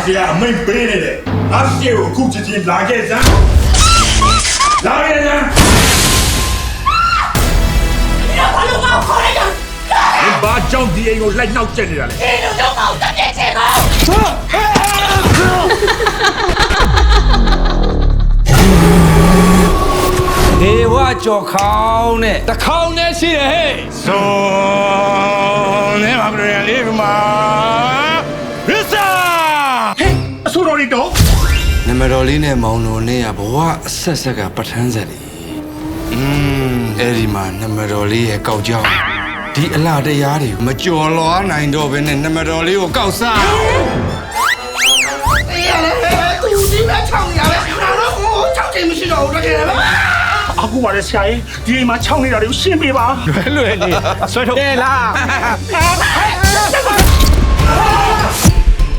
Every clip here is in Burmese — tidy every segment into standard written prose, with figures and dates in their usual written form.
ဆရာအမိတ်ပေးနေတယ်ငါရှေ့ကိုအခုချင်းချင်းလာခဲ့စမ်းလာခဲ့စမ်းဘာလို့ကောက်ခေါ်လိုက်တာဘာကြောင့်ဒီအိမ်ကိုလိုက်နှောက်ကျက်နေတာလဲဒီလိုတော့ကောက်တက်တဲ့ချက်ကိုဒေဝကြော်ခေါင်းနဲ့တခေါင်းနဲ့ရှိတယ်ဟဲ့ဆိုနေမှာပြရလေးကမှာရစ္စာဟဲ့အဆိုတော်ရီတော့နမတော်လေးနဲ့မောင်တော်နဲ့ကဘဝအဆက်ဆက်ကပဋ္ဌာန်းဆက်လေးအဲ့ဒီမှာနမတော်လေးရဲ့ကောက်ကြောင်းဒီအလားတရားတွေမကြော်လွားနိုင်တော့ဘဲနဲ့နမတော်လေးကိုကောက်စားသူဒီမဲ့ချောင်းရပဲငါတော့ကိုချောင်းချင်မရှိတော့ဘူးတကယ်ပဲအခုပါလေဆရာကြီးဒီအိမ်မှာခြောက်နေတာတွေကိုရှင်းပေးပါလွယ်နေဆွဲထုတ်တယ်လား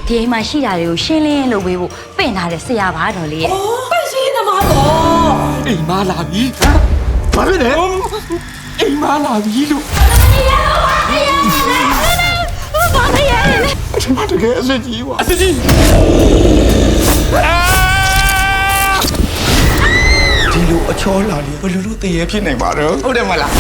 ဒီအိမ်မှာရှိတာတွေကိုရှင်းလင်းလုပ်ပေးဖို့ပင့်ထားတဲ့ဆရာပါတော်လေးရဲ့ပန့်စီးသမားတော့အိမ်မလာပြီဘာဖြစ်လဲအိမ်မလာပြီလို့ဘာလဲကျွန်မတကယ်အစ်ကြီးပါအစ်ကြီးဒီလိုအချောလာလေဘယ်လိုလုပ်တည်ရဖြစ်နိုင်ပါတော့ဟုတ်တယ်မလား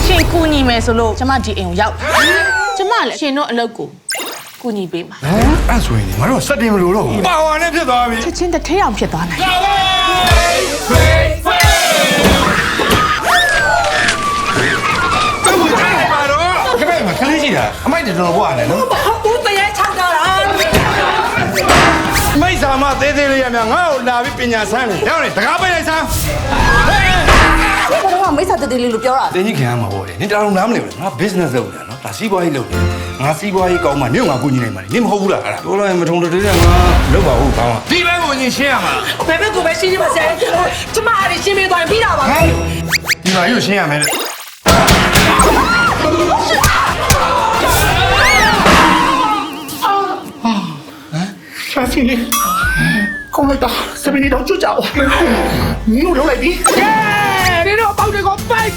ရှင်ကူညီမယ်ဆိုလို့ကျမဒီအိမ်ကိုရောက်ကျမလည်းရှင်တို့အလုပ်ကိုကူညီပေးမှာအဲ့ဆိုရင်ငါတို့စက်တင်မလို့တော့ပါဝါနဲ့ဖြစ်သွားပြီချက်ချင်းတစ်ထဲအောင်ဖြစ်သွားနိုင်ခက်မှာခလေးရှိတာအမိုက်တော်တော်ဘွားနဲ့နော်ဦးတရေချောက်တော့လားမိတ်ဆာမသေးသေးလေးရမြငါ့ကိုလာပြီးပညာဆန်းတယ်ရောက်နေတကားပိတ်လိုက်စမ်းဘာလို့မိတ်ဆက်တေးလေးလို့ပြောတာတင်းကြီးခံရမှာပေါ့လေနင်တအားနားမလဲငါ business လုပ်နေတာနော်ဒါစီးပွားရေးလုပ်နေငါစီးပွားရေးကောင်းမှနင့်ငါကူညီနိုင်မှာနင်မဟုတ်ဘူးလားအဲ့ဒါပြောလိုက်မထုံတည်းနဲ့ငါလုပ်ပါဦးကောင်းဒီဘက်ကိုညင်ရှင်းရမှာဘယ်ဘက်ကိုပဲရှင်းနေပါစေကျမအဲ့ဒီရှင်းပေးသွားပြီးတာပါဒီမှာရုပ်ရှင်းရမယ်ရှာဖီကောင်းလိုက်တာစပင်းတော့ကျွတ်ကြအောင်နင်တို့လုံးလိုက်ပြီ你这个包这个白，